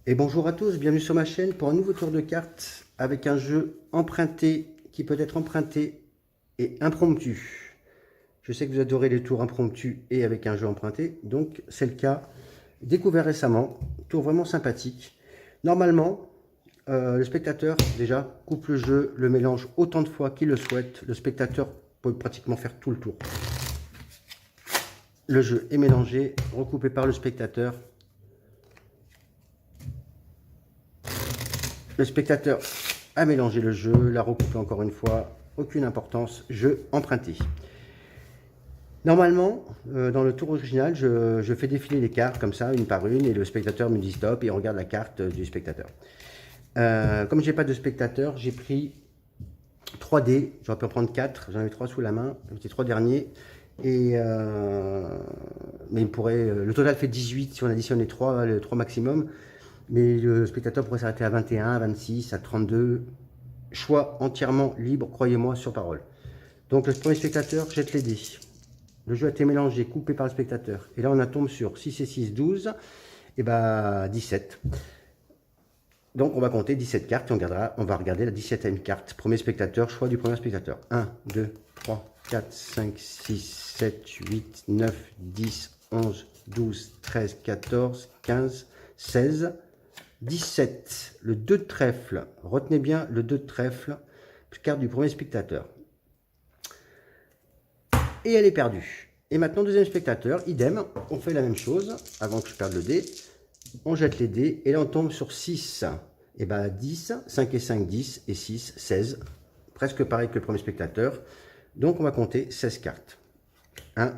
Et bonjour à tous, bienvenue sur ma chaîne pour un nouveau tour de cartes avec un jeu emprunté qui peut être emprunté et impromptu. Je sais que vous adorez les tours impromptus et avec un jeu emprunté, donc c'est le cas. Découvert récemment, tour vraiment sympathique. Normalement, le spectateur déjà coupe le jeu, le mélange autant de fois qu'il le souhaite. Le spectateur peut pratiquement faire tout le tour. Le jeu est mélangé, recoupé par le spectateur. Le spectateur a mélangé le jeu, l'a recoupé encore une fois, aucune importance, jeu emprunté. Normalement, dans le tour original, je fais défiler les cartes comme ça, une par une, et le spectateur me dit stop et on regarde la carte du spectateur. Comme j'ai pas de spectateur, j'ai pris 3 dés, j'aurais pu en prendre 4, j'en avais 3 sous la main, les 3 derniers, et, mais le total fait 18 si on additionne les 3 maximum. Mais le spectateur pourrait s'arrêter à 21, à 26, à 32. Choix entièrement libre, croyez-moi, sur parole. Donc le premier spectateur jette les dés. Le jeu a été mélangé, coupé par le spectateur. Et là, on tombe sur 6 et 6, 12. Et bah 17. Donc on va compter 17 cartes et on va regarder la 17e carte. Premier spectateur, choix du premier spectateur. 1, 2, 3, 4, 5, 6, 7, 8, 9, 10, 11, 12, 13, 14, 15, 16... 17, le 2 de trèfle, retenez bien le 2 de trèfle, carte du premier spectateur. Et elle est perdue. Et maintenant, deuxième spectateur, idem, on fait la même chose, avant que je perde le dé, on jette les dés, et là on tombe sur 6. Et bien 10, 5 et 5, 10, et 6, 16, presque pareil que le premier spectateur. Donc on va compter 16 cartes. 1,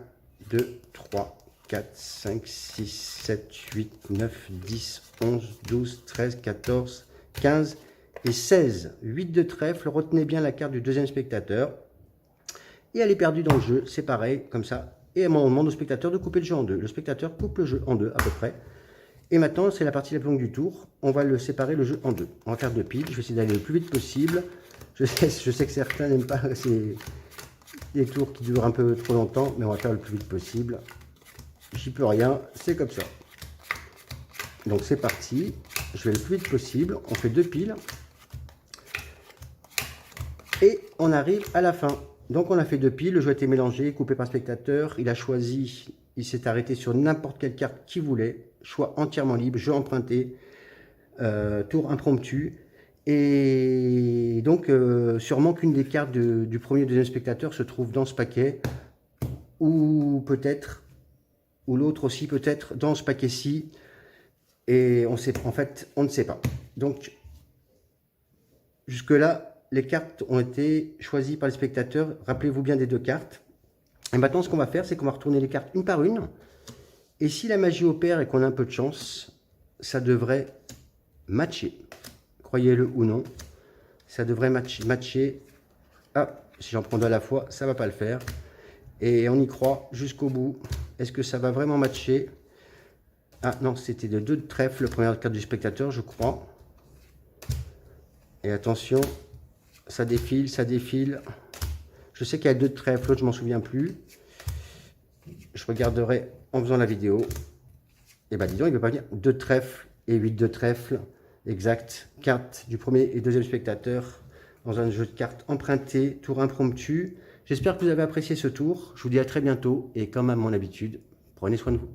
2, 3, 4, 5, 6, 7, 8, 9, 10, 11, 12, 13, 14, 15 et 16. 8 de trèfle, retenez bien la carte du deuxième spectateur. Et elle est perdue dans le jeu, c'est pareil, comme ça. Et on demande au spectateur de couper le jeu en deux. Le spectateur coupe le jeu en deux, à peu près. Et maintenant, c'est la partie la plus longue du tour. On va le séparer le jeu en deux. On va faire deux piles. Je vais essayer d'aller le plus vite possible. Je sais que certains n'aiment pas les tours qui durent un peu trop longtemps, mais on va faire le plus vite possible. J'y peux rien, c'est comme ça. Donc c'est parti, je vais le plus vite possible, on fait deux piles. Et on arrive à la fin. Donc on a fait deux piles, le jeu a été mélangé, coupé par spectateur, il a choisi, il s'est arrêté sur n'importe quelle carte qu'il voulait, choix entièrement libre, jeu emprunté, tour impromptu. Et donc sûrement qu'une des cartes du premier et deuxième spectateur se trouve dans ce paquet, ou peut-être... ou l'autre aussi peut-être dans ce paquet-ci, et on sait, en fait, on ne sait pas. Donc, jusque-là, les cartes ont été choisies par les spectateurs. Rappelez-vous bien des deux cartes. Et maintenant, ce qu'on va faire, c'est qu'on va retourner les cartes une par une. Et si la magie opère et qu'on a un peu de chance, ça devrait matcher. Croyez-le ou non, ça devrait matcher. Ah, si j'en prends deux à la fois, ça ne va pas le faire. Et on y croit jusqu'au bout. Est-ce que ça va vraiment matcher? Ah non, c'était de 2 de trèfle, la première carte du spectateur, je crois. Et attention, ça défile, ça défile. Je sais qu'il y a 2 de trèfle, l'autre je m'en souviens plus. Je regarderai en faisant la vidéo. Et bah dis donc, il ne peut pas venir. 2 de trèfle et 8 de trèfle. Exact. Carte du premier et deuxième spectateur dans un jeu de cartes emprunté, tour impromptu. J'espère que vous avez apprécié ce tour. Je vous dis à très bientôt et comme à mon habitude, prenez soin de vous.